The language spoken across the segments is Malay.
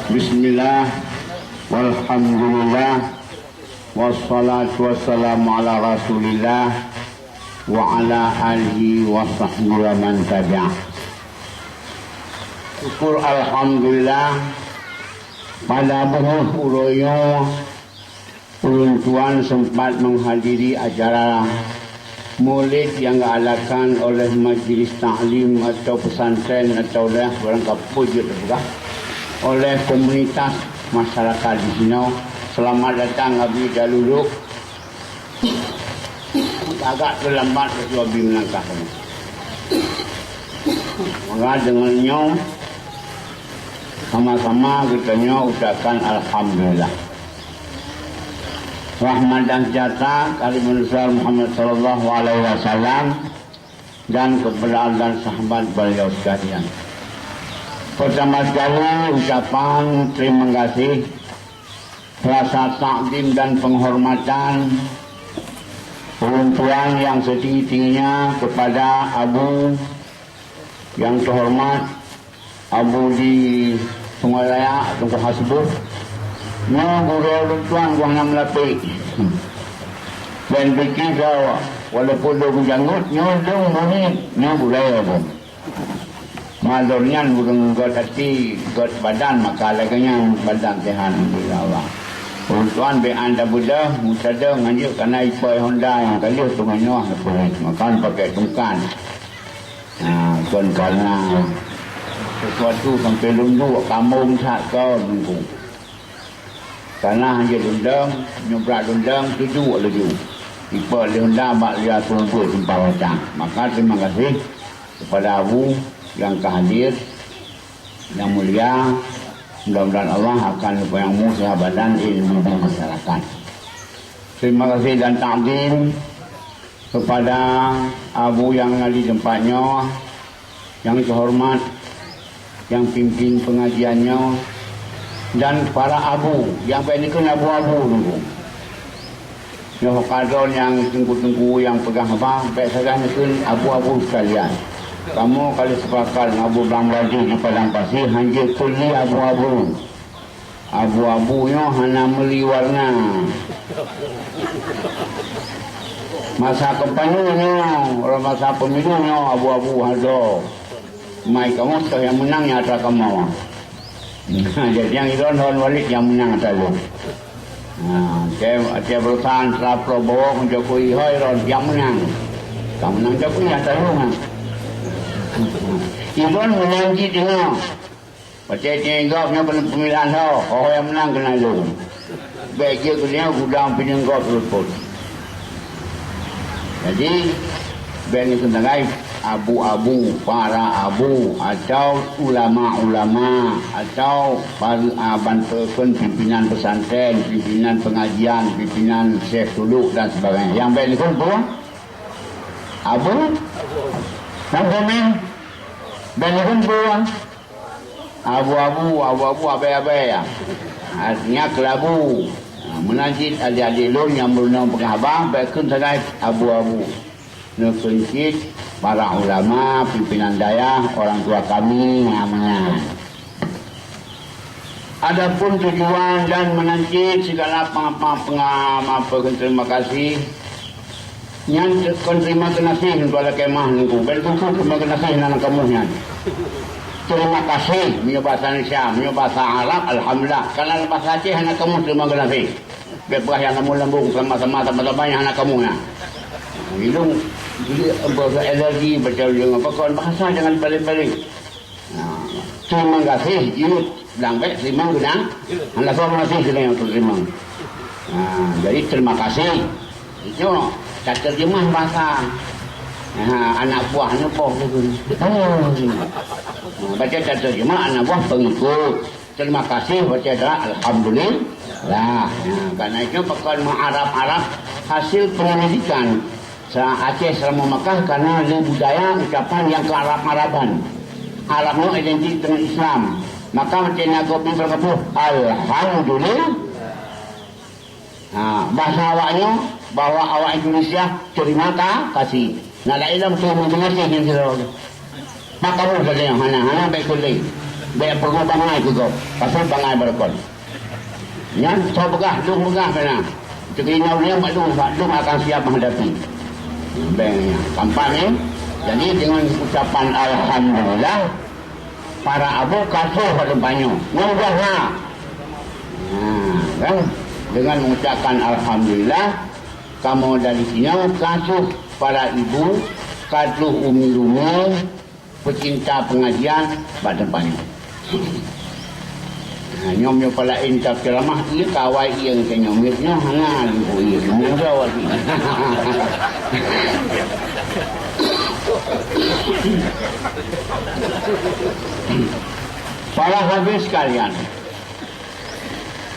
Bismillah, walhamdulillah, wassalatu wassalamu ala rasulillah wa ala alihi wa sahbihi wa man tabi'ah. Syukur alhamdulillah pada bulan uroyo ulun tuan sempat menghadiri acara maulid yang diadakan oleh majlis taklim atau pesantren atau oleh orang kampung juga oleh komunitas masyarakat di sini. Selamat datang abdi daluluk. Agak terlambat ketua abdi melangkah. Maka dengannya sama-sama kita ucapkan alhamdulillah. Rahmat dan sejahtera kali manusia Muhammad sallallahu alaihi wasallam dan keberadaan dan sahabat beliau sekalian. Pertama sekali ucapan terima kasih, rasa takdim dan penghormatan peruntuan yang setinggi-tingginya kepada Abu yang terhormat Abu di Sungai Raya Tunggu Hasbuh guru tuan gua nak melapik dan bikin kau walaupun dia menjanggut nyodong bunyi budaya pun malurnya burung got hati got badan maka laganya badan sehat Allah. Tuan be anda Buddha musada nganjuk karena ipai Honda yang kali sungai Noh makan pakai tungkan. Nah, kon karena sesuatu sampai lundu kampung tak kau nunggu. Karena hanya lundang nyobrak lundang tujuh laju. Ipai Honda bak dia tunggu tempat wajah. Maka terima kasih kepada Abu yang kehadir yang mulia, mudah-mudahan Allah akan memperbaiki sahabatan ilmu dan masyarakat. Terima kasih dan takdim kepada Abu yang ada di tempatnya, yang terhormat, yang pimpin pengajiannya, dan para Abu yang pendidikan Abu-Abu dulu. Yang kadon yang tengku-tengku yang pegang apa, biasanya kan Abu-Abu sekalian. Kamu kali sepakat Abu Bangladesh di Padang Pasir hanya kuli abu-abu. Abu-abunya hanya meli warna. Masa kampanyenya, orang masa pemilunya abu-abu ada. Mai kamu yang menangnya atas kamu. Jadi yang itu non walik yang menang atas lu. Nah, saya berusaha setelah Prabowo menjokoi Hoiron yang menang. Kamu menang jokoi atas lu kan? Ibon menanti tengok. Pasal tengoknya pemilihan tau. Orang yang menang kena lu. Baik dia kena gudang penyenggok terus. Jadi, ben itu tengah abu-abu, para abu atau ulama-ulama atau bantuan pimpinan pesantren, pimpinan pengajian, pimpinan syekh suluk dan sebagainya. Yang ben itu apa? Abu? Namanya dan kumpul abu-abu abai-abai ya. Artinya kelabu. Menajid adik-adik lon yang berenang penghabang baikkan sangat abu-abu. Nukrisit para ulama, pimpinan daya, orang tua kami namanya. Adapun tujuan dan menajid segala pengalaman terima kasih. Yang terima kasih kepada kemah niku. Bentuk terima kasih nang kamunya. Terima kasih punya bahasa Indonesia, punya bahasa Arab alhamdulillah. Kalau bahasa Aceh hanya kamu terima kasih. Bebas yang kamu lambung sama-sama teman-teman yang anak kamu ya. Hidung jadi alergi baca dengan apa kawan bahasa jangan balik-balik. Nah, terima kasih itu lambat terima gudang. Anda semua masih sedang terima. Nah, jadi terima kasih. Itu tak terjemah bahasa anak buahnya poh tu. Baca tak terjemah anak buah pengikut. Terima kasih baca adalah alhamdulillah. Karena itu pakai Arab hasil penyelidikan Aceh selama Makkah karena ada budaya ucapan yang ke Arab-Araban. Arabnya identik dengan Islam. Maka macam ni aku pintar kata alhamdulillah. Bahasa awaknya bahwa awak Indonesia terima kasih. Nak ilmu tu mendengar sih yang maka mu saja yang hana baik kulli. Biar perlu bangai juga. Pasal bangai berkon. Yang so begah, dung begah mana. Cekinau dia maklum akan siap menghadapi. Bengnya. Tampaknya. Jadi dengan ucapan Alhamdulillah, para abu kasuh pada banyu. Nungguh kan? Dengan mengucapkan Alhamdulillah, kamu dari sini kasuh para ibu, kasuh umi-umi, pecinta pengajian pada banyu. Nyom pala intap ceramah ini kawai yang kenyomirnya hangat ibu yang jawab ini. Para habis sekalian,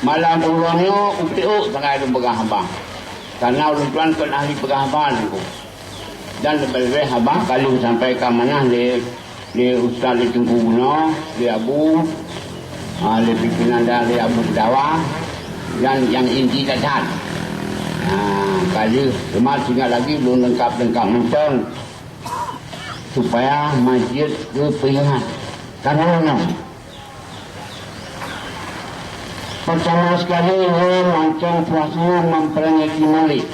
malam ulangnya UPU tengah itu pegang abang, karena ulun tuan kan ahli pegang abang itu, dan lebih-lebih abang kalau sampai ke mana di Ustaz di Tunggu Buno, di Abu, di pimpinan dari Abu Dawa, dan yang inti datang. Kali cuma tinggal lagi belum lengkap mentong supaya masjid itu peringat karena pertama sekali macam puasanya memperingati Maulid.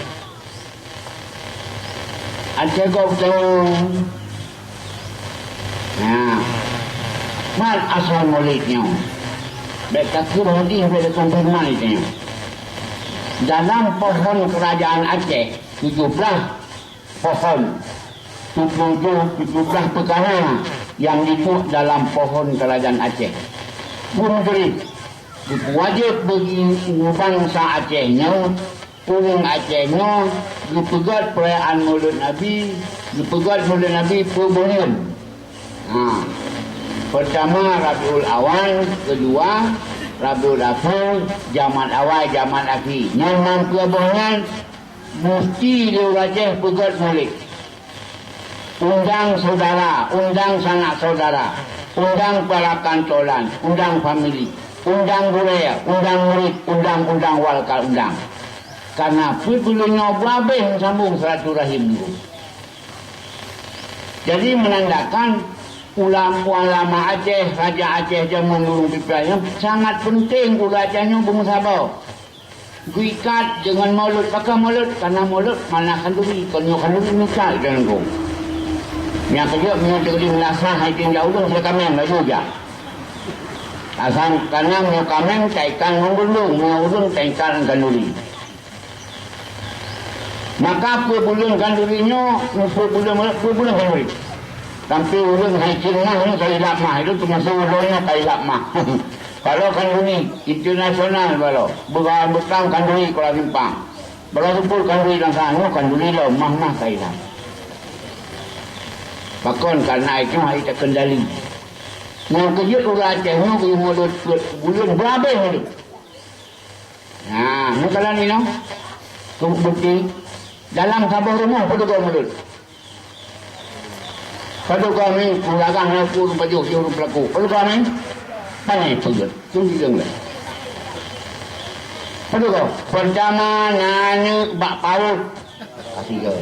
Ada kau tahu? Mal asal Maulidnya. Mereka kira dia boleh konfirmasi itu. Dalam pohon kerajaan Aceh 17 pohon 17 perkara yang disebut dalam pohon kerajaan Aceh. Menteri wajib bagi bangsa Acehnya, orang Acehnya dipegat perayaan Maulid Nabi, dipegat Maulid Nabi per bulan. Pertama Rabiul Awal, kedua Rabiul Akhir, Jamat Awal, Jamat Akhir. Yang kebunan mesti diwajib pegat Maulid. Undang saudara, undang sanak saudara, undang para kantolan, undang famili, undang budaya, undang murid, undang walkal undang. Karena puluhnya babeh sambung silaturahim dulu. Jadi menandakan ulama Aceh, Raja Aceh zaman Nurul Pipianya sangat penting pula Acehnya bermusabah. Guikat dengan maulud, pakai maulud karena maulud mana kanduri, kalau kanduri misal jangan kau. Yang kedua menyebutkan melasah haitin jauh saya kami yang juga. Asal karena kami cairkan mengulung cairkan kanduri. Maka bulan kandurinya, bulan kanduri. Tapi ulun haitin mah kali lakmah itu termasuk ulunnya kali lakmah. Kalau kanduri internasional kalau bukan kanduri Kuala Lumpur. Kalau sepul kanduri dan sana kanduri lo mah kali lakmah. Bahkan karena itu hari terkendali. Yang kejut orang Acehnya bulan berapa itu? Nah, ini kalau ni no, bukti dalam sabah rumah pada kau mulut. Pada kami pulakan aku baju siapa pelaku. Pada kami pandai tujuh, tujuh jenglah. Pada kau pertama nanya bak paut, kasih kau.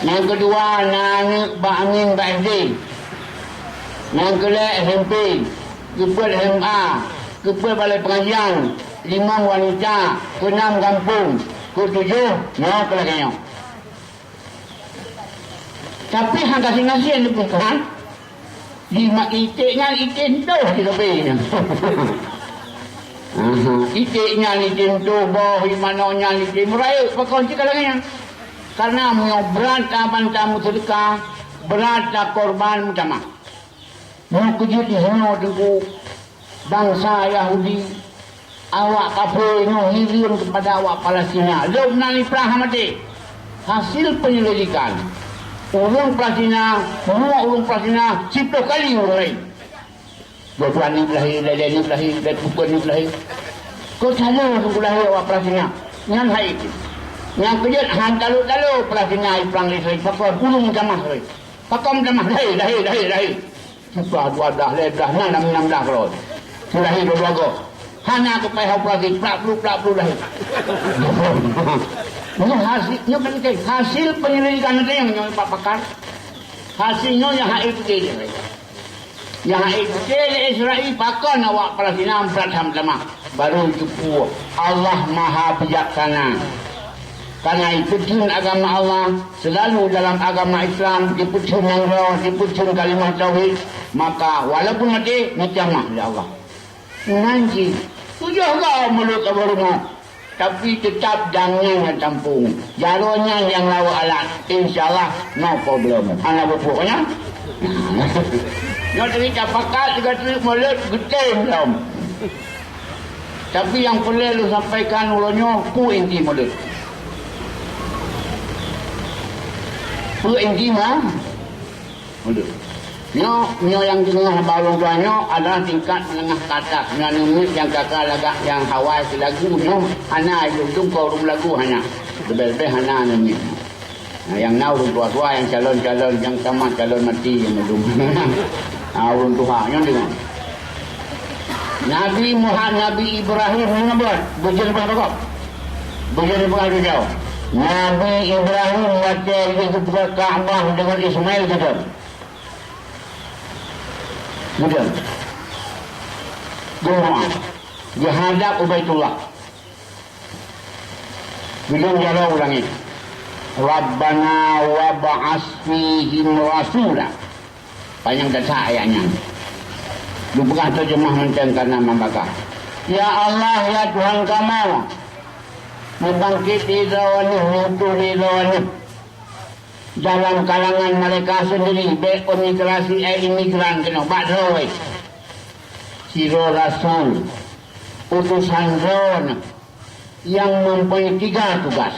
Yang kedua nanya bak angin bak SD. Yang kedua SMP, kepala SMA, kepala balai pengajian, 5 wanita, 6 kampung, ke-7 nyawa pelakanya. Tapi hang kasih yang dibukan 5 itiknya itik tu di lebihnya. Itiknya itik tu, bawah imanonya itik merayu, pakunci kalangnya. Karena berat aman tamu sedekah, berat korban utama. Mau kejut di sana dengan bangsa Yahudi, awak kafir hirim kepada awak Palestina. Jauh nani perah mati. Hasil penyelidikan, orang Palestina, semua orang Palestina 10 kali orang lain. Dua-dua ni lahir, lain lahir, dan bukan ni lahir. Kau salah untuk lahir awak Palestina. Yang lain. Yang kejut hantalu-talu Palestina perang Israel. Pakai bulung jamah Israel. Pakai jamah lahir. Sudah 2 dah, 6 dah kalau. Sudah hidup 2 go. Hanya kepada operasi pelak-peluk lahir. Ini hasil penyelidikan itu yang Pak Pakar. Hasilnya yang itu dia. Yang iktil Israel pakon awak Palestina Abraham lama. Baru itu Allah Maha Bijaksana. Karena ikutin agama Allah, selalu dalam agama Islam dipucun yang roh, dipucun kalimah tauhid, maka walaupun mati mujamah oleh Allah. Nanti tujuh kau mulut abaruma, tapi tetap dangnya yang tampung, jalunya yang lawa alat, insyaallah no problem. Anak pokoknya. Yang cerita pakat juga terus mulut gede belum. Tapi yang perlu sampaikan ulunyo ku inti mulut. Ku inti mah mulut. Nyo yang tengah balong tuanyo adalah tingkat menengah ke atas. Nyo yang kakak lagak yang Hawaii si lagu nyo hana itu kau rum lagu hanya. Lebih-lebih hana ni. Nah, yang nau tua-tua yang calon-calon yang tamat calon mati yang belum. Urun Tuhan yang dengar. Nabi Muhammad, Nabi Ibrahim mana buat? Bujur apa kau? Bujur apa kau? Nabi Ibrahim baca itu buka Kaabah dengan Ismail gitu. Kemudian doa dihadap Ubaidullah. Belum jauh ulangi. Rabbana wa ba'as fihim rasula. Panjang data ayatnya. Lupa terjemah macam karena membakar. Ya Allah, ya Tuhan kamu, membangkiti rawani, muturi rawani dalam kalangan mereka sendiri, baik imigrasi, imigran, kena badroi, siro rasul, utusan rawani yang mempunyai 3 tugas.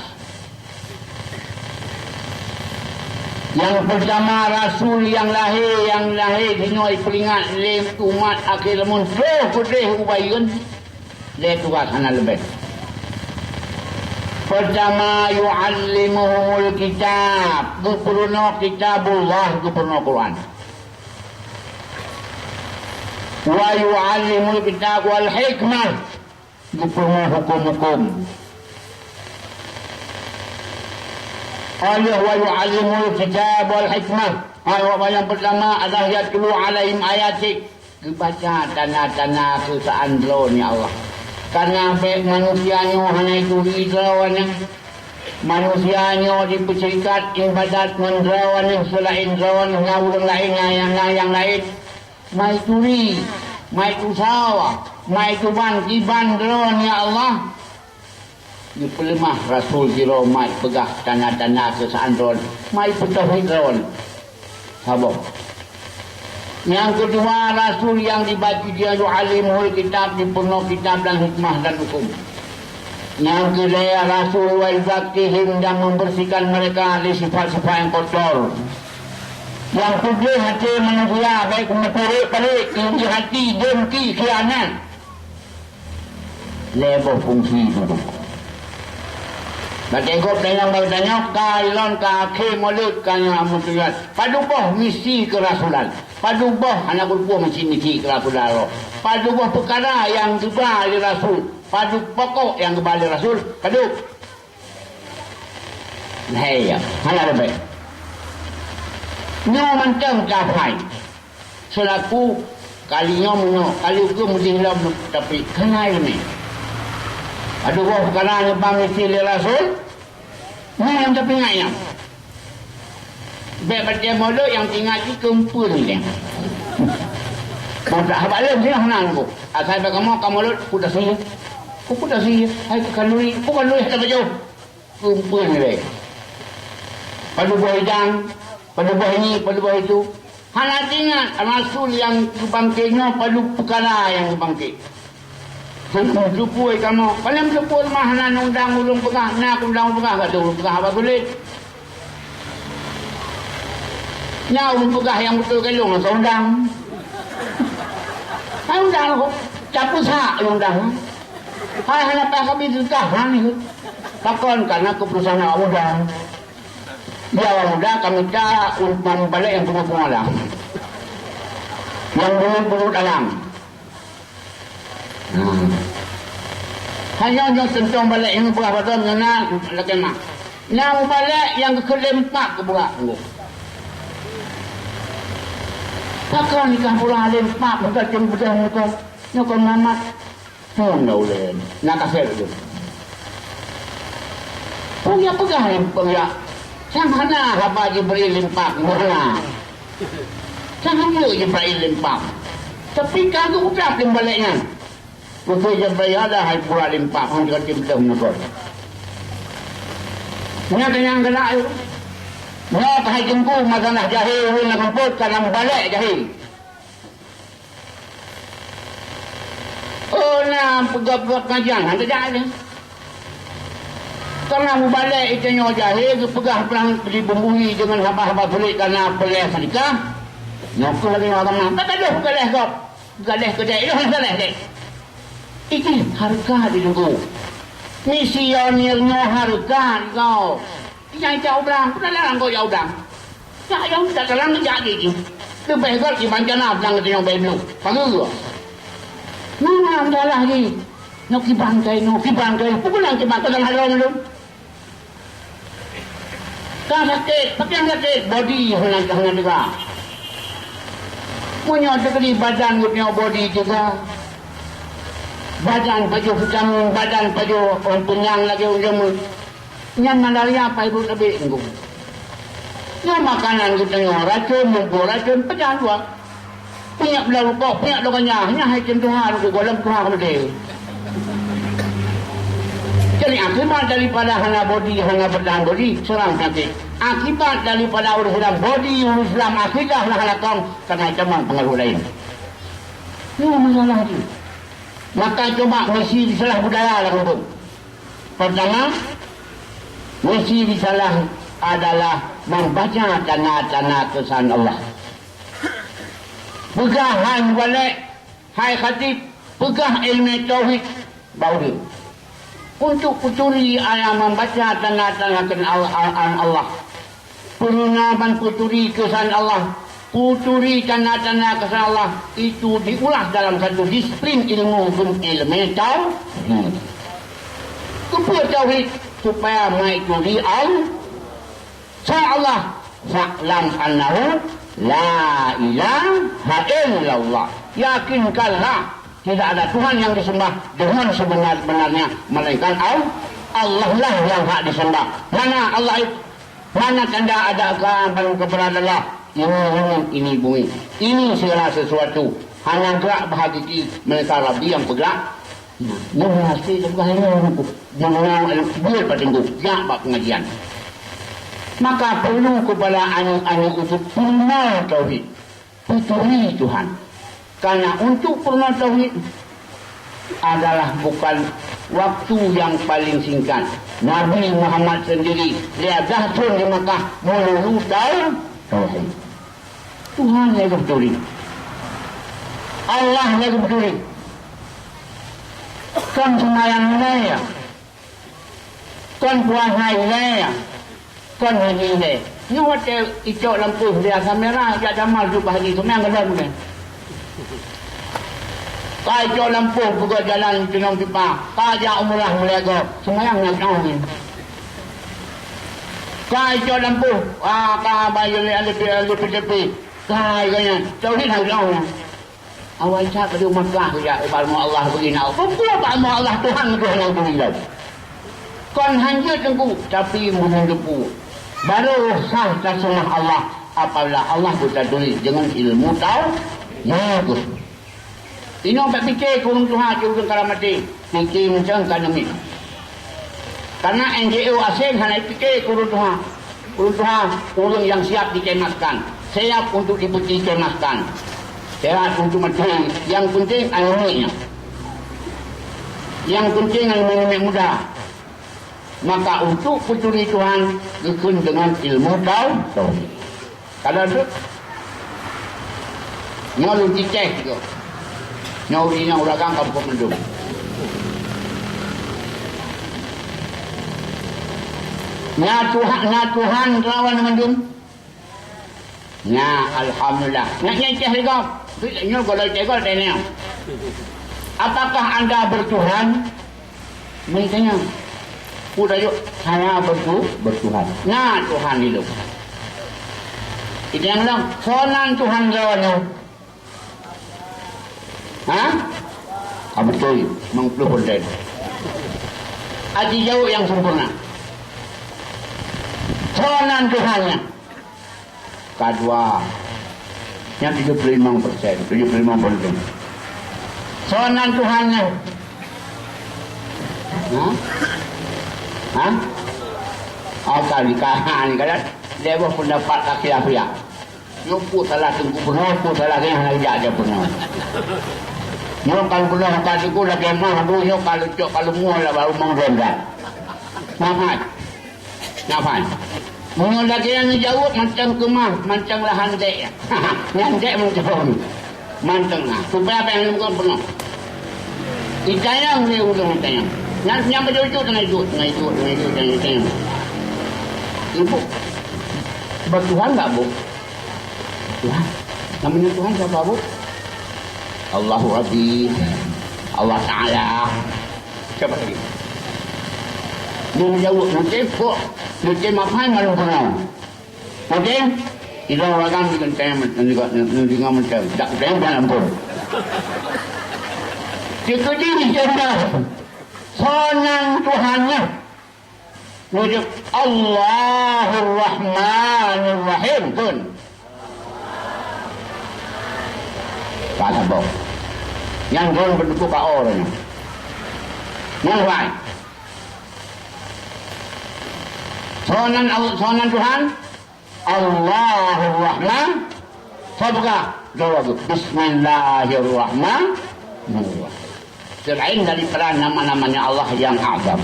Yang pertama Rasul yang lahir dinoi peringat lem umat akhir mun putih ubayun le tugas hana lebih. Pertama yu'allimuhumul kitab, gupurno kitabullah, gupurno Quran. Wa yu'allimul kitab wal hikmah, gupurno hukum-hukum. Allah wa yu'allimul kitab wal hikmah. Ayat yang pertama adalah yatlu alaihim ayatik. Dibaca tanda-tanda keseandronya Allah. Karena manusianya hanya itu hidrawannya. Manusianya dipercerikat ibadat mendrawannya selain drawan ngawulang lainnya yang lain. Mai turi, mai usawa, mai tuban kiban drawannya Allah. Di pelemah Rasul Jiro mai pegah tanda-tanda keseandron mai petauhid ron sabok. Yang kedua Rasul yang dibaca dia yu'alimul kitab, dipenuh kitab dan hikmah dan hukum. Yang kedua Rasul wa yuzakkihim, dan membersihkan mereka dari sifat-sifat yang kotor. Yang kedua hati manusia baik pelik-pelik, tinggi hati, dengki, khianat. Level fungsi itu. Batengkop dengan bertanya kalon kaki mulut kanya mutuat. Paduboh misi kerasulan. Paduboh anak berbuah misi kerasulan. Paduboh perkara yang kembali Rasul. Padu pokok yang kembali Rasul. Padu. Hei ya, mana lebih? Nyo mancang kapai. Selaku kalinya menyo, kali itu mesti hilang tapi kenal ni. Aduh, perkara yang misi Rasul. Nah, yang tapi ngayam. Baik baca modok yang tinggal di kumpul ni. Kau tak habaq lem dia hanang aku. Asal kamu lut kuda sih. Ku kuda sih. Hai kanuri, bukan lu tak jauh. Kumpul ni. Pada buah hidang, pada buah ini, pada buah itu. Hana ingat Rasul yang bangkitnya pada perkara yang bangkit. Lupui kamu. Kalau lupui mah nak undang ulung pegah, nak undang pegah kat ulung pegah apa boleh? Nak ulung pegah yang betul kelong nak undang. Hai undang aku capu sak undang. Hai hanya tak kami tukar ni. Takon karena keputusan awak undang. Dia awak undang kami tak umpan balik yang bunga-bunga lah. Yang bulu-bulu dalam. Hanya yang sentuh balik yang berapa tahun nak lagi mak. Nak balik yang kelempak ke buat. Takkan nikah pula alim pak, bukan cuma bedah nyokong mamat. Nggak boleh, nak kasih itu. Punya pegang yang punya. Sangat nak apa je beri limpak, mana? Sangat je beri limpak. Tapi kalau ucap di baliknya, betul je beri ada hai pula limpak, hanya kata betul menurut. Punya kenyang kena itu. Nak hai jengku masalah jahil, nak kumpul karena balik jahil. Oh, nak pegang kajian, ada jahil. Karena mubalik itu nyawa jahil, pegang perang dibumbui dengan haba-haba pelik karena pelih sedekah. Nyokong lagi orang nak, tak ada pelih kau. Pelih kedai, itu masalah dek. Itu harga ditunggu. Misionirnya harga kau. Yang jauh berang, pun ada kau jauh berang. Tak yang tak terang jadi. Lebih kau di Banjana berang itu yang baik belum. Panggil. Mana anda lagi? Nak kibangkai. Pukul yang kibangkai dalam hal itu. Kan sakit, pakai yang sakit, body hendak juga. Punya sekali badan punya body juga. Badan baju vitamin, badan baju orang penyang lagi ujung. Yang malaria apa ibu lebih enggak. Yang makanan kita yang racun, mumpul racun, pecah dua. Punya belah rupok, punya dokanya, hanya hai centuhan ke dalam Tuhan kemudian. Jadi akibat daripada hana body, hana badan body, serang sakit. Akibat daripada urusan body, urusan akidah, hana kong, karena itu memang pengaruh lain. Ini masalah itu. Maka coba mesti disalah budaya lah untuk. Pertama, mesti disalah adalah membaca tanda-tanda kesan Allah. Pegahan balik, hai khatib, pegah ilmu tauhid, baru untuk puturi ayam membaca tanda-tanda kesan Allah. Perunaban puturi kesan Allah, puturi tanda-tanda kesan Allah itu diulas dalam satu disiplin ilmu tauhid. Kepada tauhid supaya mengikuti Allah. Fa'lam annahu la ilaha illallah. Yakinkanlah tidak ada Tuhan yang disembah dengan sebenar-benarnya melainkan Allah lah yang hak disembah. Mana Allah itu? Mana tanda ada keberadaan Allah? Ini bumi. Ini segala sesuatu. Hanya gerak berhakiki mereka Rabbi yang bergerak. Ini mesti mengenal pada minggu. Ya, Pak pengajian. Maka perlu kepada anak-anak itu purna tauhid. Puturi Tuhan. Karena untuk purna tauhid adalah bukan waktu yang paling singkat. Nabi Muhammad sendiri dia datang di Makkah melulu tauhid. Tuhan yang peduli. Allah yang peduli. Kan sembahyang wilayah. Kan puasa wilayah. Kan haji wilayah. Ini waktu icok lampu dia kamera dia jamal jumpa haji semua yang ada bukan. Kajak lampu buka jalan Gunung Pipa. Kajak umrah melaga. Semayang nak tahu ni. Kajak lampu. Kabayu tepi. Kajak. Tauhid nak tahu. Awal cak pada Makkah ya ilmu Allah begini. Apa ilmu Allah Tuhan yang berilah. Kon hanya tengku tapi menunggu. Baru sah tasawuf Allah apabila Allah bertaduli dengan ilmu tauhid. Ini orang fikir kurung Tuhan curung kalau mati. Fikir macam akademik. Karena NGO asing hanya fikir kurung Tuhan. Kurung Tuhan, kurung yang siap dikemaskan. Siap untuk dikemaskan. Siap untuk mati. Yang penting ilmunya. Yang penting ilmu muda. Maka untuk puturi Tuhan ikut dengan ilmu tauhid. Kalau itu, nyolong dicek juga. Nyawrinya uragang kamu mendung. Na Tuhan lawan mendung. Na alhamdulillah. Nak nyeceh juga. Nyol kalau cekol tanya. Apakah anda bertuhan? Misalnya, udah yuk saya bertuhan. Nah Tuhan itu. Itu yang bilang, soalan Tuhan lawan Ha? Betul, 90%. Haji jauh yang sempurna. Soalan Tuhannya. Kedua, yang 75%. Soalan Tuhannya. Kali kahan kan dia pendapat laki-laki. Nyupu salah tengku penuh, salah yang nak dia penuh. Nyok kalau penuh tadi ku lagi mah dulu nyok kalau mual baru mengrendah. Ngapain? Mungkin lagi yang jauh macam kemah, macam lahan dek. Yang macam manteng lah. Supaya apa yang bukan penuh. Itayang dia udah itayang. Yang berjujur dengan itu. Ibu, bertuhan tak bu? Tuhan, namanya Tuhan siapa bu? Allahu Rabbi, Allah Ta'ala. Siapa lagi? Dia jauh, nanti maafkan malu kenal. Oke? Kita orang dengan saya nanti macam tak saya dalam pun. Dikejiri jendah. Sonan Tuhannya. Wujud Allahur Rahmanir Rahim pun. Kata bau. Yang orang berdua kat orang. Yang lain. Sonan Tuhan. Allahur Rahman. Sabga. Jawab. Bismillahirrahmanirrahim. Selain daripada nama-namanya Allah yang azam.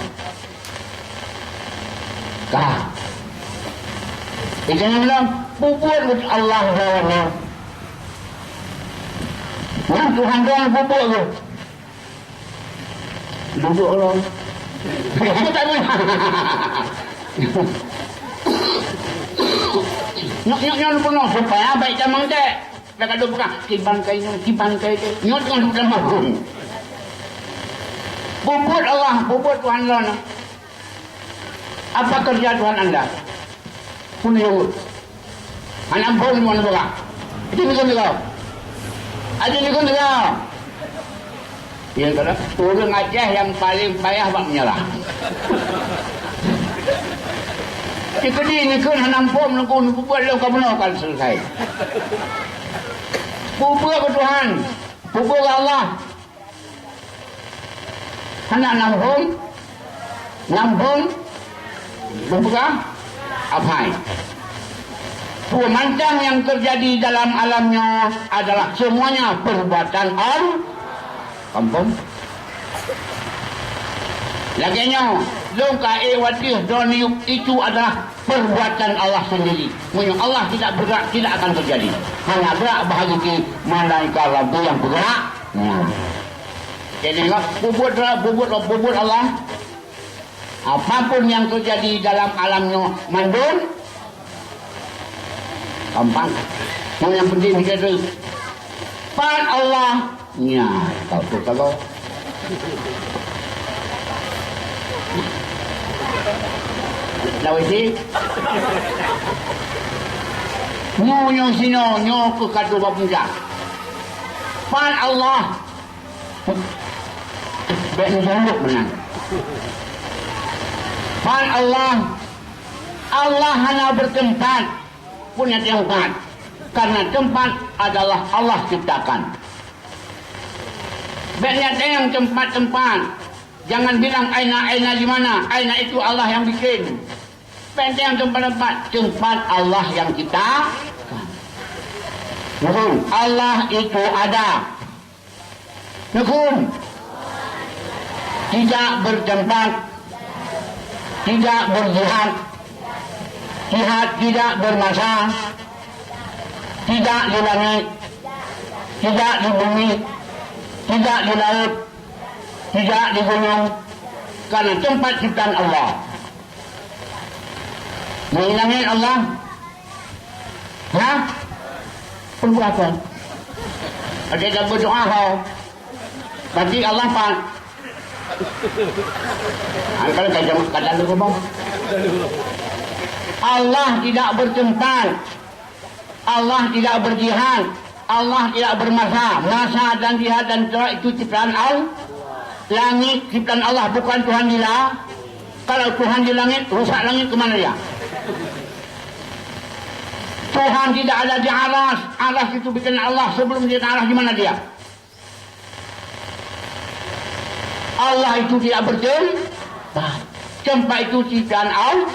Jangan bilang pupuk Allah SWT. Nah, Tuhan doang pupuk tu. Duduk orang. Aku tak boleh. Nyok penuh supaya baik camang dek. Dah kata bukan kiban kain tu. Nyok dengan sudah mahu. Pupuk Allah, pupuk Tuhan Allah. Apa kerja Tuhan anda? Punya anak pun mana buka? Itu ni kau. Aja ni kau. Yang kata orang Aceh yang paling payah bak menyerah. Jika ni kau anak pun nak buat lo kau benar kan selesai. Pupuk ke Tuhan, pupuk ke Allah. Anak nampung. Bukan apa? Pemancang yang terjadi dalam alamnya adalah semuanya perbuatan kampung. Laginya, longka ewatih doniuk itu adalah perbuatan Allah sendiri. Maksudnya Allah tidak bergerak, tidak akan terjadi. Hanya gerak bahagia malaikat Rabbi yang bergerak. Jadi bubut Allah. Apapun yang terjadi dalam alamnya mandul gampang. Yang penting kita tu pan Allah nya tahu tu kalau lawan si nyo sino nyo ke kadu bapunja pan Allah ben jaluk menang. Pan Allah hanya bertempat punya tempat karena tempat adalah Allah ciptakan. Banyak yang tempat jangan bilang aina di mana, aina itu Allah yang bikin. Banyak yang tempat Allah yang ciptakan. Allah itu ada. Tidak bertempat, tidak berjihad, jihad tidak bermasa, tidak di langit, tidak di bumi, tidak di laut, tidak di gunung, karena tempat ciptaan Allah. Di langit Allah, perbuatan. Ada yang berdoa bagi Allah Pak. Kalau kadang dulu bang. Allah tidak bertempat, Allah tidak berjihad, Allah tidak bermasa. Masa dan jihad dan terak itu ciptaan Allah. Langit ciptaan Allah, bukan Tuhan di langit. Kalau Tuhan di langit, rusak langit kemana dia? Tuhan tidak ada di aras. Aras itu bikin Allah. Sebelum dia ke aras, di mana dia? Allah itu tidak bertempat. Tempat itu ciptaan Allah.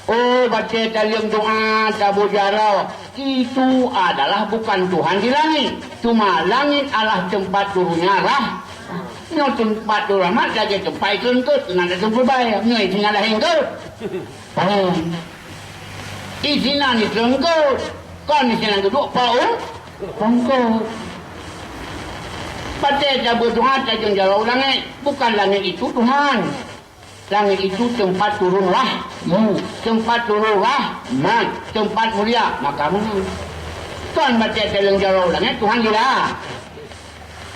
Oh, baca talim doa, tabu jarau. Itu adalah bukan Tuhan di langit. Cuma langit adalah tempat turunnya rah. Nyo tempat turun rahmat lagi tempat itu engkut. Nada tempat bayar. Nyo itu nada engkut. Isinan itu engkut. Kan isinan duduk paung. Engkut. Baca tabu doa, tabu jarau langit. Bukan langit itu Tuhan. Langit itu tempat turun rahmat, tempat turun rahmat, tempat mulia. Maka kan baca dalam jarau langit Tuhan gila.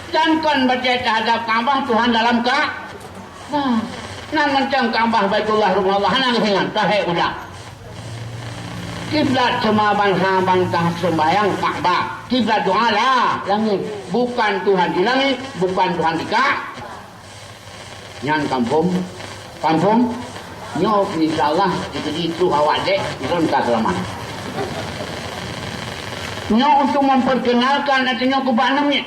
Dan kan baca terhadap Kaabah Tuhan dalam Kaabah. Nan macam Kaabah Baitullah rumah Allah nang dengan tahai udah. Kiblat semua bangsa-bangsa sembahyang Kaabah. Kiblat doa lah langit. Bukan Tuhan di langit, bukan Tuhan di Kaabah. Nyan kampung nyo insyaAllah itu awak dek itu entah selamat nyo untuk memperkenalkan artinya kebanamnya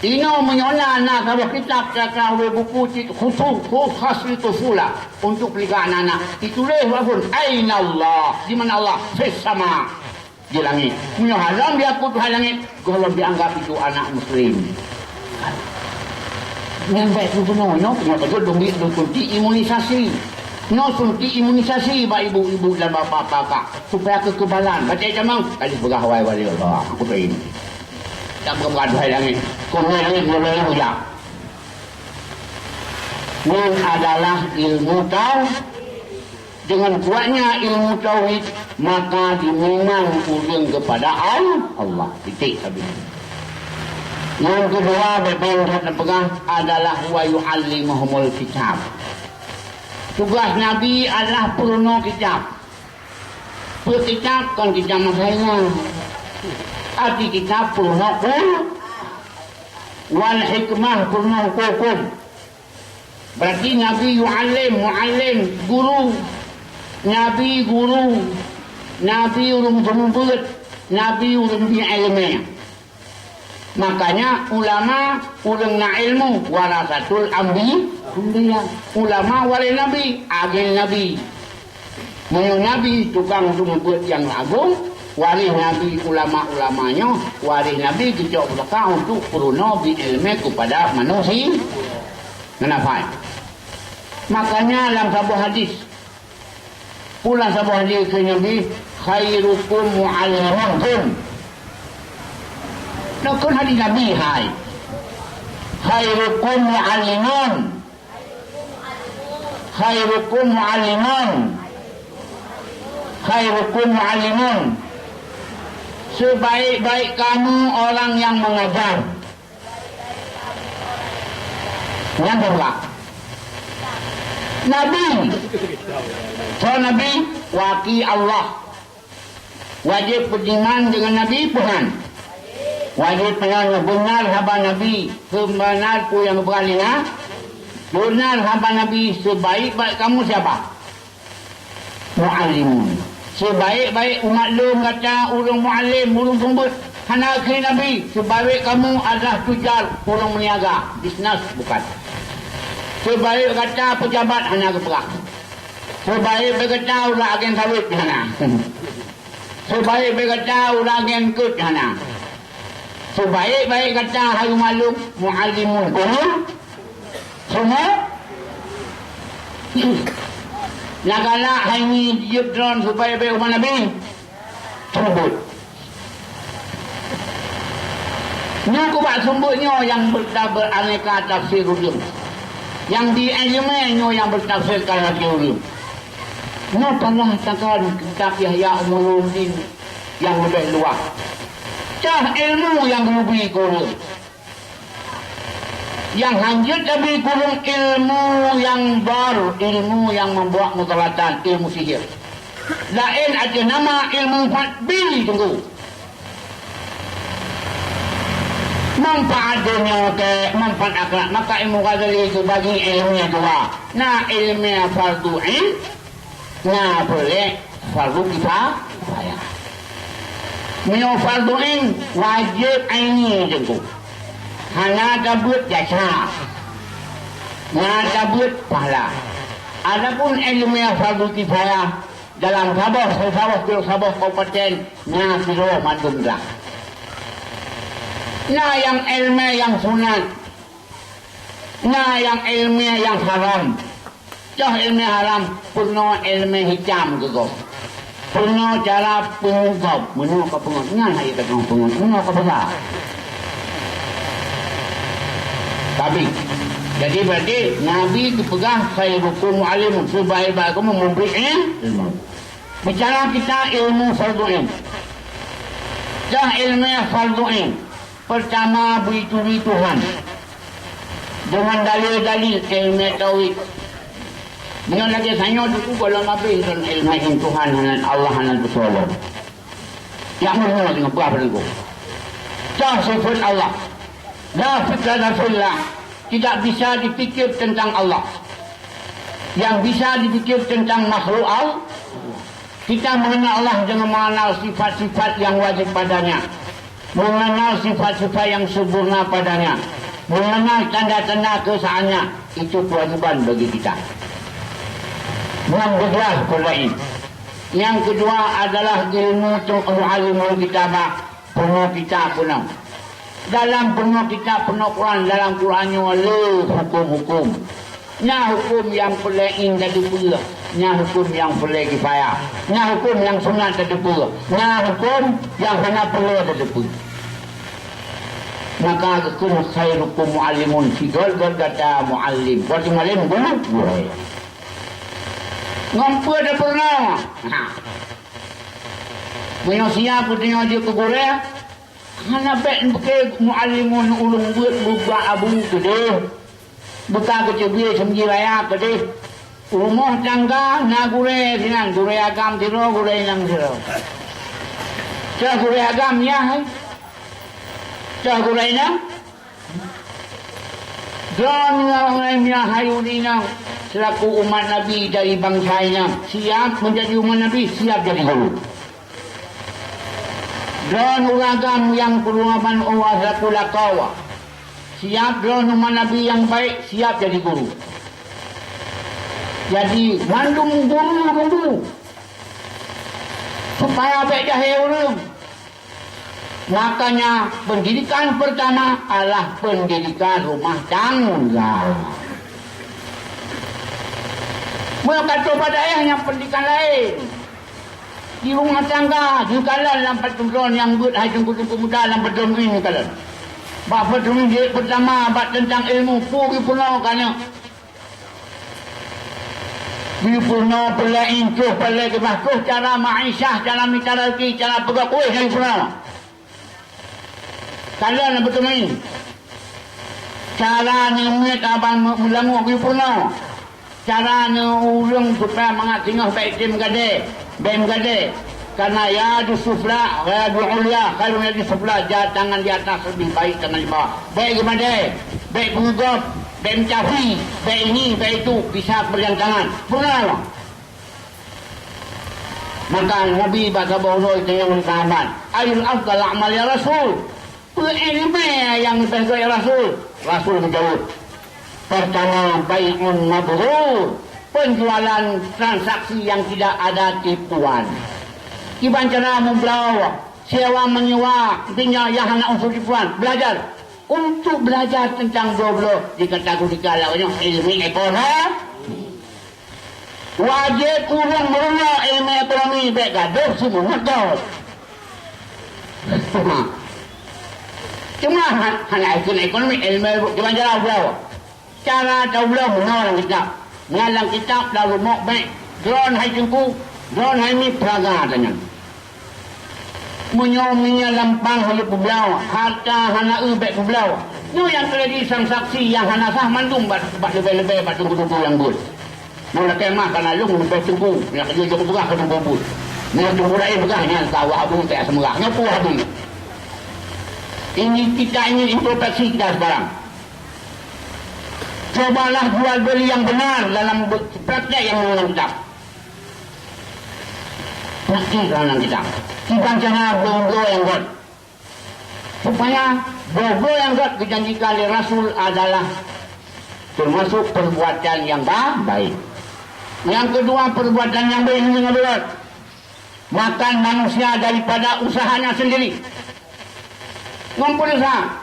ino menyola anak kalau kitab cakrawai buku khusus itu pula untuk peligaan anak ditulis walaupun aina Allah di mana Allah sesama di langit nyo halam dia aku Tuhan langit kalau dianggap itu anak muslim yang baik itu no kenapa tu dong suntik imunisasi no suntik imunisasi bak ibu-ibu dan bapa-bapa supaya kekebalan baca jamang kali bergawai wali Allah aku pengen tak bergaduh langit kemudian mulai ya ini adalah ilmu tauhid dengan kuatnya ilmu tauhid maka diminang ulang kepada Allah titik habis. Yang kedua berpegang pegang adalah wa yu'allimuhumul kitab. Tugas Nabi adalah peruno kitab. Kitab kan kitab masanya. Arti kitab peruno wal hikmah peruno hukum. Berarti Nabi muallim guru. Nabi guru. Nabi ulum jemput. Nabi ulum bi ilmiah. Makanya ulama ulung na ilmu warasatul anbiya. Ulama wali nabi, agen nabi. Mau nabi tukang jemput yang agung, wali nabi ulama-ulamanya, wali nabi kita belakang untuk peruno bi ilmu kepada manusia. Kenapa? Makanya dalam sebuah hadis pulang sebuah hadis Nabi khairukum mu'allimukum. Nakun hadis Nabi hai. Khairukum mu'allimun. Khairukum mu'allimun. Khairukum mu'allimun. Sebaik-baik kamu orang yang mengajar. Yang kedua, Nabi. So Nabi waki Allah. Wajib beriman dengan Nabi Tuhan. Wajib benar hamba Nabi sebenar ku yang beralih benar hamba Nabi sebaik-baik kamu siapa? Mu'allimun. Sebaik-baik umat lu kata urung mu'allim, urung pembut hana ke Nabi. Sebaik kamu adalah tujar, urung meniaga, bisnes bukan. Sebaik kata pejabat hana ke perang. Sebaik berkata ulah agen sawit hana. Sebaik berkata ulah agen kut hana. Sebaik-baik kata hayu malum mu'allimun semua nak galak hayu jibran supaya baik umat Nabi sebut ni aku buat sebutnya yang beraneka tafsir ulum yang di ilmu yang bertafsirkan lagi ulum ni pernah takkan kitab Yahya Ulumuddin yang lebih luas ilmu yang lebih kurung yang lanjut lebih kurung ilmu yang baru ilmu yang membuat mutalatan ilmu sihir lain ada nama ilmu fatbil tunggu manfaat dunia ke manfaat akhirat, maka ilmu ghazali itu bagi ilmu yang dua. Nah ilmu fardu ain, nah boleh fardu kifayah. Mio fardu ain wajib aini jengku. Hana dabut jasa, nah dabut pahala. Adapun ilmu yang fardu kifayah dalam sabah kabupaten, nah kilo mandum dah. Nah yang ilmu yang sunat, nah yang ilmu yang haram. Jauh ilmu haram, puno ilmu hitam juga. Puno cara pengungkap, menurut pengungkap, nah itu pengungkap, menurut apa? Tapi, jadi berarti Nabi dipegang khairukum mu'allim, sebaik-baik kamu memberi ilmu. Bicara kita ilmu fardu'in. Jauh ilmu fardu'in. Pertama berituwi Tuhan dengan dalil-dalil ilmu tauhid. Dengan lagi tanya dulu kalau Nabi dan ilmu Tuhan dan Allah dan Rasulullah. Yang mana dengan berapa itu? Dah sifat Allah. Dah fikir Rasulullah. Tidak bisa dipikir tentang Allah. Yang bisa dipikir tentang makhluk Allah. Kita mengenal Allah dengan mengenal sifat-sifat yang wajib padanya. Mengenal sifat-sifat yang sempurna padanya, mengenal tanda-tanda keesaannya, itu kewajiban bagi kita. Yang kedua Quran. Yang kedua adalah ilmu ilmu kitabah, penuh kita penuh. Dalam penuh kita penuh Quran, dalam Qurannya ada hukum-hukum. Nah hukum yang boleh indah dipulih, nah hukum yang boleh kifayah, nah hukum yang sunat dipulih, nah hukum yang hanya perlu dipulih. Maka kun khairukum muallimun, sigol berkata muallim. Berarti muallim guru. Ngompo ada pernah. Punya siapa punya dia ke Korea? Hana bet ke muallimun ulung buat buka abu gede. Buka kecebie semji raya gede. Rumah tangga na gure sinan gure agam tiro gure nang tiro. Cah gure agam ya hai. Cah gure nang. Dan orang yang hayunina selaku umat Nabi dari bangsa ini siap menjadi umat Nabi, siap jadi guru. Dan uragam yang perumahan Allah selaku lakawa, siap dan umat Nabi yang baik, siap jadi guru. Jadi mandung guru supaya baik jahil orang. Makanya pendidikan pertama adalah pendidikan rumah tangga. Maka pada ayahnya pendidikan lain di rumah tangga, di kalan dalam pertujuan yang buat hai tunggu-tunggu muda dalam pertujuan ini kalan. Bab pertujuan pertama bab tentang ilmu puri pulau kana. Di pulau pelain tu pelai ke bahkuh cara ma'isyah, cara mitaraki, cara pegakuih dari pulau. Kalian betul ini. Cara ngemit abang mulangu di pulau. Cara ulung supaya mengatingah baik tim gade, bem gade. Karena ya di sufla, ya di ulia, kalau ya di sufla, tangan di atas lebih baik tangan di bawah. Baik gimana? Baik gugop, bem cafi, baik ini, baik itu bisa bergantangan. Benar. Maka Nabi baca bawah itu yang sahabat. Ayul afdal amal ya Rasul. Ilmu yang dipegang ya Rasul. Rasul menjawab. Pertama, bai'un mabrur, penjualan transaksi yang tidak ada tipuan. Iban cara membelau, sewa menyewa, tinggal yang hanya unsur tipuan. Belajar. Untuk belajar tentang doblo, dikategorikan lawannya ilmu ekonomi. Wajib kurang meruno ilmu ekonomi, baik gaduh semua gaduh. Cuma hanya ekonomi, ilmu cuma jalan belau. Cara daulah mengalang kitab. Mengalang kitab lalu mok baik. Drone hai jengku. Drone hai ni peraga katanya. Menyominya lampang hai pubelau. Harta hana ubek pubelau. Itu yang terjadi transaksi yang hana sah mandung. Bat lebih-lebih bat tunggu-tunggu yang bud. Mula kemah karena lung lebih tunggu. Yang kerja berah ke tunggu bud. Mula tunggu lain berah. Yang tahu abu tak semerah. Ngapu abu. Ini kita ingin introspeksi kita sekarang. Cobalah jual beli yang benar dalam praktek yang menentang. Praktik dalam kita. Bukan jangan go yang God. Supaya go yang God dijanjikan oleh Rasul adalah termasuk perbuatan yang baik. Yang kedua, perbuatan yang baik dengan berat. Makan manusia daripada usahanya sendiri. Ngumpul usaha.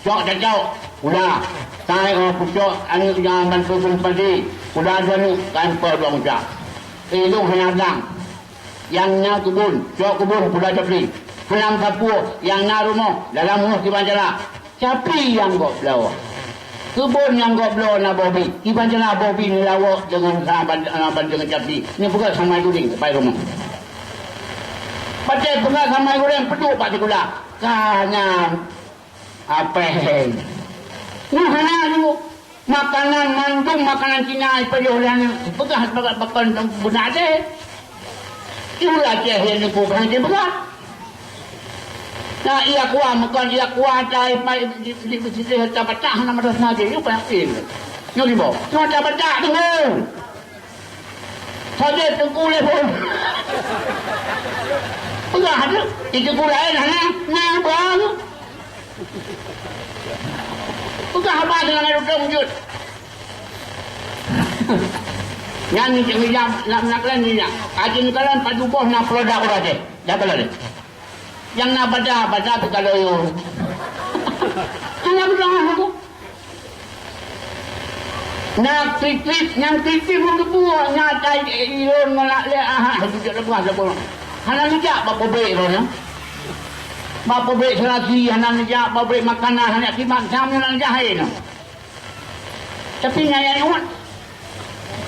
Cok dan cok. Udah. Tarik orang pucuk. Anik jangan bantu padi. Udah ada ni. Tanpa dua mucak. Itu henadang. Yang na kebun. Cok kebun. Udah capri. Henam kapur. Yang na rumah. Dalam rumah di Banjala. Capi yang kau belau. Kebun yang kau belau na bobi. Di Banjala bobi ni lawak dengan sahabat dengan capi. Ni bukan sama guling. Sampai rumah. Pacai pengat sama goreng peduk pak cikula. Karena apa? Nah, hana tu makanan mandung, makanan Cina perjualan bekas bakal benar deh. Itulah cahaya ni bukan dia berat. Nah, ia kuah makan ia kuah cai di situ tak baca nama dasar dia. Ini penting. Ni libo. Cuma tak baca tu. Saja tengku le pun. Enggak ada. Itu kulai nah bang. Enggak apa dengan ada wujud. Yang ni nak kalian ni nak. Ajin kalian padu boh nak produk orang je. Dah kalau ni. Yang nak baca tu kalau you. Anak bilang aku. Nak titip, yang titip mengebuah nyatai iron melak le duduk lepas apa. Hana ngejak bapa beri tu ya. Bapa beri selagi hana ngejak bapa beri makanan hana timak sama hana ngejak hai tu. Tapi nyaya ni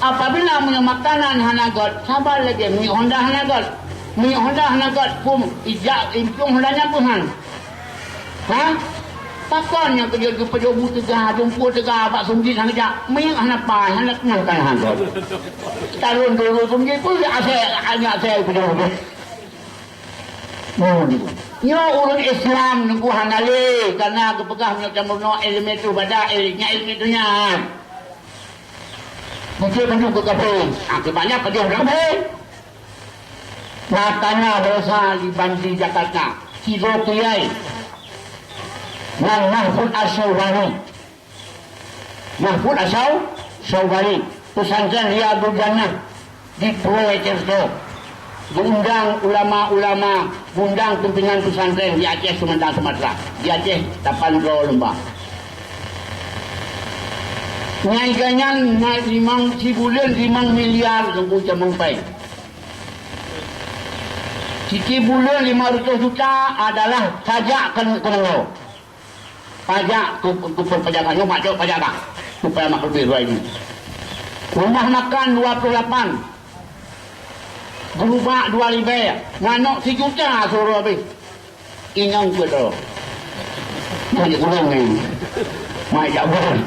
apabila punya makanan hana god, sabar lagi mi Honda hana god. Mi Honda hana god pun ijak impung Hondanya pun han. Ha? Takkan yang kerja ke pejobu tegah, jumpa tegah, bak sumjit hang jak. Mi hana pai, hana kenalkan hang god. Tarun dulu sumjit pun asal pejobu. Nyo urut Islam nunggu hanale karena kepegah nyo campurno elemen tu badak nya ilmu tu nya. Mungkin penju ke kafe. Akibatnya pergi kafe. Matanya dosa di Banti Jakarta. Kilo Kiai. Nang Mahfud Asyawari. Mahfud Asyawari. Pesantren Riyadul Jannah di Purwokerto. Diundang ulama-ulama, undang pimpinan pesantren di Aceh, Sumedang, Sumatera. Di Aceh, 8 lembah. Nyaiganya naik 5 bulan 5 miliar tunggu jamangpai. Siti bulan 500 juta adalah pajak kena. Pajak ke perpajakan, rumah jauh pajak tak? Supaya mak lebih dua ini. Rumah makan 28. Berubah 2 ribu. Nganok 1 juta suruh habis. Ingat ke tu. Banyak kurang ni. Macam apa?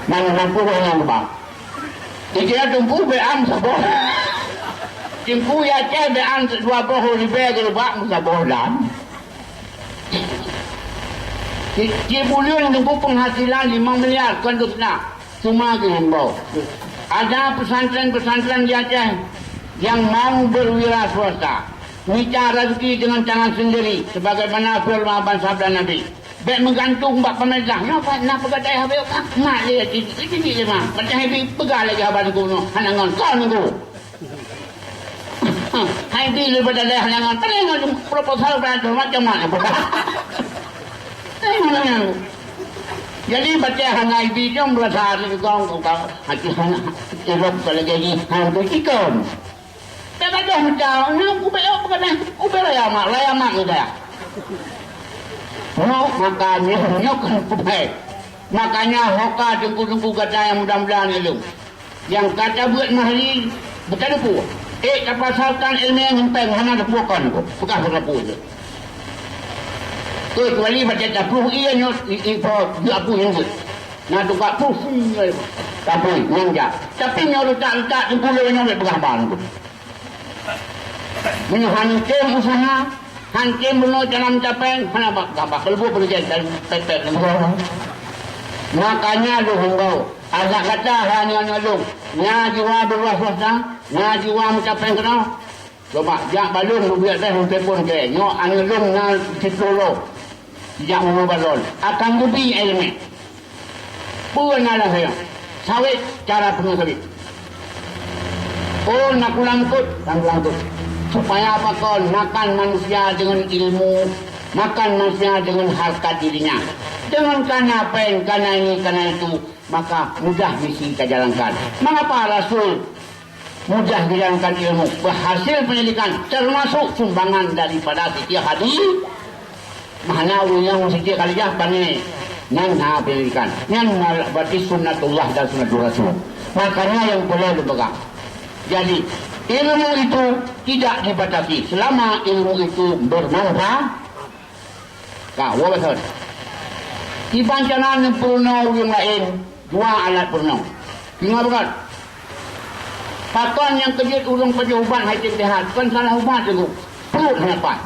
Mana mampu orang lebah. Dia tumpu beam sabah. Tumpu ya cah beam 20 ribu ke lebah sabah dan. Dia bulan tumpu penghasilan 5 miliar kan tu nak. Cuma ke himbau. Ada pesantren-pesantren di Aceh yang mau berwira swasta, minta rezeki dengan tangan sendiri, sebagaimana firman Abang sabda Nabi. Baik menggantung bak pemerintah. Nak pegadai habis mak dia ini lima. Macam habis pegang lagi abang kuno. Hanangan kau nunggu. Habis daripada dah hanangan. Paling proposal berada macam mana pegang. Jadi baca hang IB jom berasa kau hati hang elok lagi hang berikon. Tak ada macam nak ubah pegadai. Ubah layak mak kita. No, makanya kan kupai. Makanya hoka tunggu-tunggu kata yang mudah-mudahan itu. Yang kata buat mahli bukan aku. Kapasarkan ilmu yang henteng hana dapukan ko. Bukan dapu itu. Kecuali baca dapu iya nyot aku yang buat. Nah tukak pu dapu ninja. Tapi nyot letak tunggu le nyot pegang ban ko. Menyuhan ke usaha Hancim benar dalam capeng, kenapa? Gak kelbu pergi dan pepet. Makanya lu hingga ada kata hanya lu, nya jiwa berwaswasa, nya jiwa capeng kenal. Coba jak balun lu biar dah telepon ke, nyo anu lu na titolo, jak mau balon, akan lebih elemen. Bukan ada saya, sawit cara pengasawit. Oh nak langkut, supaya apa kon makan manusia dengan ilmu, makan manusia dengan harkat dirinya. Dengan karena apa yang karena ini karena itu, maka mudah misi kita jalankan. Mengapa Rasul mudah dijalankan ilmu, berhasil pendidikan, termasuk sumbangan daripada setiap hadis. Mana yang setiap kali pani yang pendidikan, yang berarti sunnatullah dan sunnatul Rasul. Makanya yang boleh dipegang. Jadi ilmu itu tidak dibatasi selama ilmu itu bermanfaat. Kau betul. Di pancanan yang purno yang lain dua alat purno. Ingat bukan? Pakon yang kejut ulung pejabat hai lihat kan salah ubat itu perut kenapa?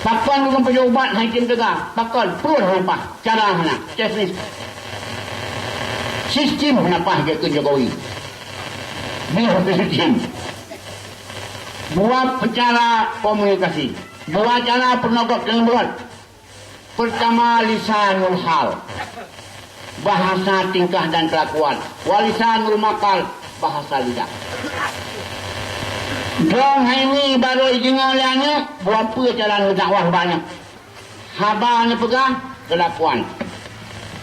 Pakon ulung pejabat hai tegak pakon perut kenapa? Cara mana? Teknis. Sistem kenapa ke Jokowi? Dia sistem. Dua cara komunikasi, dua cara penogok yang berat. Pertama lisanul hal, bahasa tingkah dan kelakuan. Walisanul makal, bahasa lidah. Dong ini baru jengolannya, buat apa jalan dakwah banyak. Habang pegang kelakuan.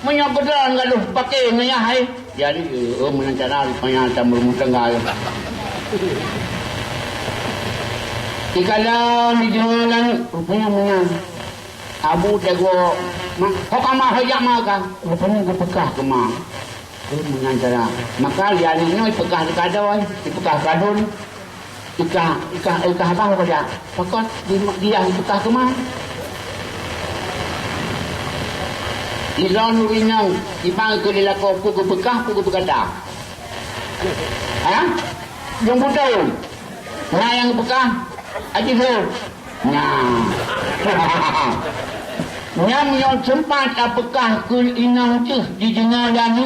Menyabda enggak lu pakai nya hai. Jadi menancana rupanya tambah mutengah. Ikalah di jalan rupanya menang. Abu tego kok kamah hajak maka rupanya ke pekah kemah. Menancana. Maka dia ni pekah dekadoi, pekah kadun. Ika abang kerja. Pakot dia pekah kemah. Izan urinang ibang ko nila ko pugo bekah. Ha? Yung betul. Nah yang bekah aja tu. Nah. Nyam yang sempat apakah ko inang tu di jengalan ni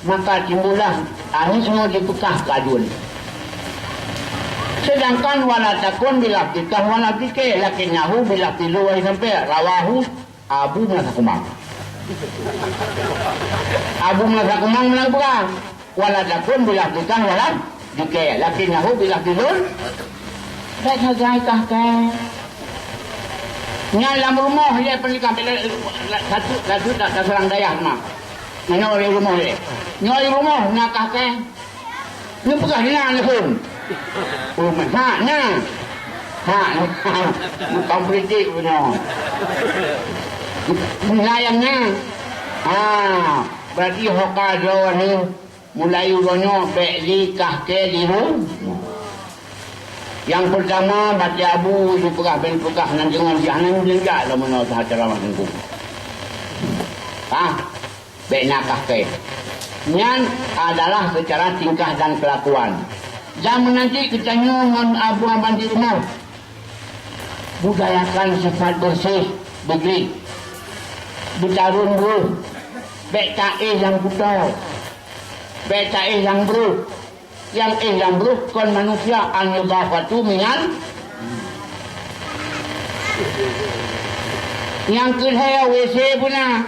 maka timbullah ini semua dipekah kadun. Sedangkan wala takun bila kita wala dike lakinnahu bila tiluai sampai rawahu Abu Nasakumang. Abu Nasakumang menang perang. Wala takun bila kita wala dike lakinnahu bila tilun. Dah saja kah. Nyalam rumah dia pernikah satu tak serang daya mah. Nyoi rumah dia. Nyoi rumah nakah ke. Ni pegah ni nak pun. Oh mana? Ha. Kau beritik punya. Melayangnya. Berarti hoka Jawa ni mulai uronyo beli kah ke diru. Yang pertama baca abu di pekah nan jangan jangan jenjak lah mana acara minggu. Bek nakah ke. Nyan adalah secara tingkah dan kelakuan. Zaman nanti kita nyongon abu aban di rumah. Budayakan sifat bersih, begini. Bertarung bro. Bek ta'i yang buta. Bek ta'i yang bro. Yang yang bro kon manusia an-nidafatu minal. Yang kedua WC punya.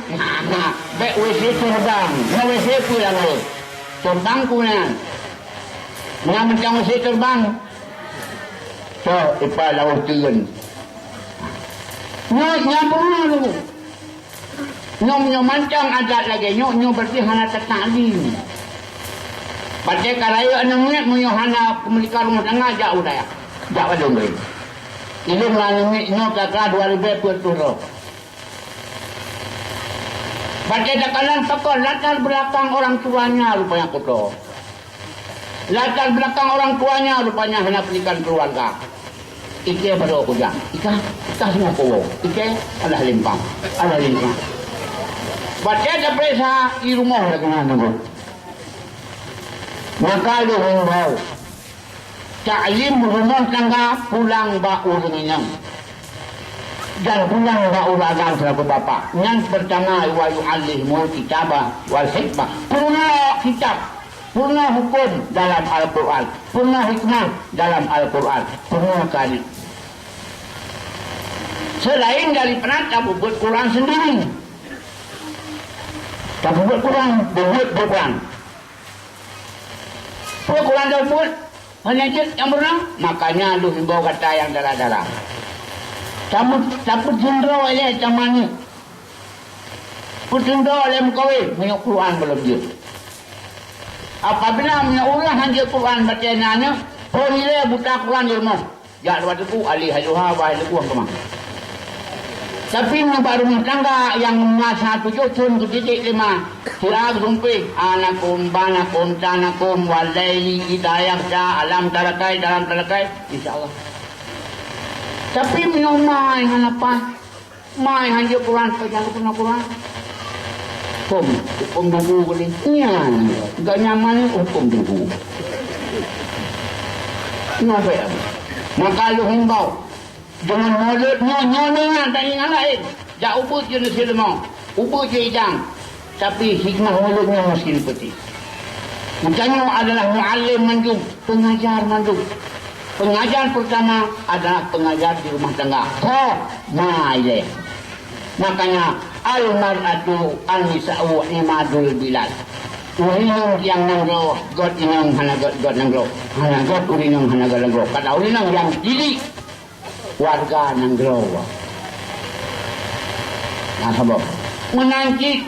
Bek WC terbang. Nah WC punya lo. Terbang punya. Yang macam WC terbang. So, ipa lawas turun. Nyok punya lo. Nyok mancang adat lagi. Nyok berarti hana tertali. Baca karaya anamnya menyohana pemilikan rumah tangga jauh dah ya. Jauh dong gay. Ini melalui nyok kata 2000 perturo. Baca dakalan pakor latar belakang orang tuanya rupanya kotor. Latar belakang orang tuanya rupanya hanya pernikahan keluarga. Ike baru aku jam. Ika semua kowo. Ike adalah limpang. Baca ada presa di rumah lagi nunggu. Maka lu himbau ta'lim rumah tangga pulang bau dengan dan pulang bau ragam selaku bapa. Yang pertama wa yu'allimul kitabah wal hikmah. Purna kitab, purna hukum dalam Al-Quran, purna hikmah dalam Al-Quran, purna kali. Selain daripada tak buat Quran sendiri, tak buat Quran, buat Quran. Buat Quran dah buat, hanya yang berenang, makanya lu himbau kata yang darah-darah. Tapi jendera oleh macam ni. Jendera oleh mukawin, punya Quran belum dia. Apabila punya orang hanya Quran bacanya, oh nilai buta Quran di rumah. Ya, lepas itu alih haluha, wahai lepuh kemang. Tapi baru rumah tangga yang masa 7 tahun ke titik 5. Kira rumpi anakum banakum tanakum walaili hidayah alam tarakai dalam tarakai insyaallah. Tapi minum mai apa? Mai hanya Quran saja pun Quran. Hukum dulu boleh. Iya, enggak nyaman hukum dulu. Kenapa ya? Maka lu himbau jangan mulut nyonya tak ingat lain. Jak ubut je nasi lemau, ubut je hidang. Tapi hikmah mulutnya mesti dipetik. Makanya adalah mu'allim mandum, pengajar mandum. Pengajar pertama adalah pengajar di rumah tangga. Ma'ile. Makanya al-mar'atu an-nisa'u imadul bilad. Urinang yang nangro, god inang hana god nangro. Hana god urinang hana god nangro. Kata urinang yang diri warga nangro. Nah, sebab menanti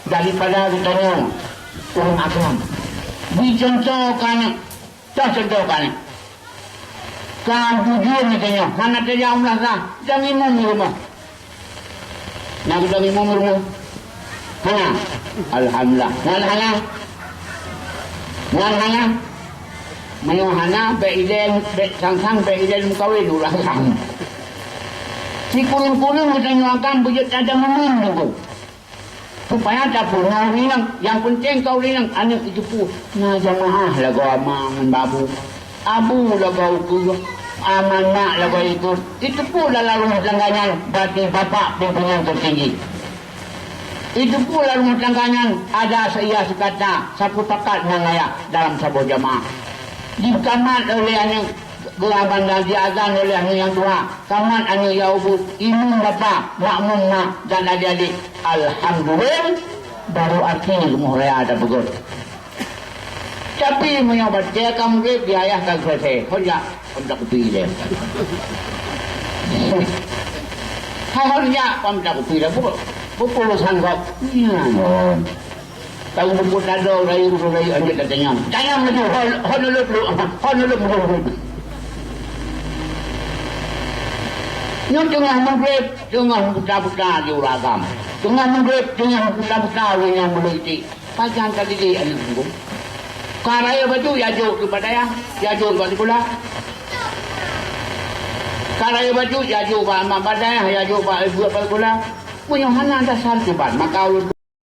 daripada ditanya orang agam. Dicontohkan, tak contohkan. Kan jujur katanya, mana dia umrah sah, jangan imam rumah. Nak jangan imam rumah. Hana, alhamdulillah. Hana. Mana hana beiden, sang beiden mukawin ulah sang. Si kurung-kurung katanya akan bujut ada memin tu. Supaya tak pernah rinang. Yang penting kau rinang, anak itu pun na jamaah lagu amangan babu. Abu lagu ukur, amanah lagu ikut. Itu pula rumah tangganya bagi bapak pimpinan tertinggi. Itu pula rumah tangganya ada saya sekata satu pakat nangaya dalam sebuah jamaah. Dikamat oleh anak geraban dan diazan oleh anak yang tua. Kamat anak yaubut, imam bapak, makmum mak dan adik-adik. Alhamdulillah baru akhir muhaya ada betul. Tapi menyobat dia kamu dia ayah tak selesai. Hanya hendak pilih. Hanya hendak pilih. Pulusan kau. Tahu buku tado rayu anjir katanya. Jangan maju. Honolulu. Yang tengah menggrip, tengah buta-buta di uragam. Tengah menggrip, tengah buta-buta yang meliti. Pajan tadi dia anak tunggu. Karaya baju ya jauh kepada ya jauh kepada pula. Karaya baju ya jauh kepada ya jauh kepada pula. Punya mana dasar cepat maka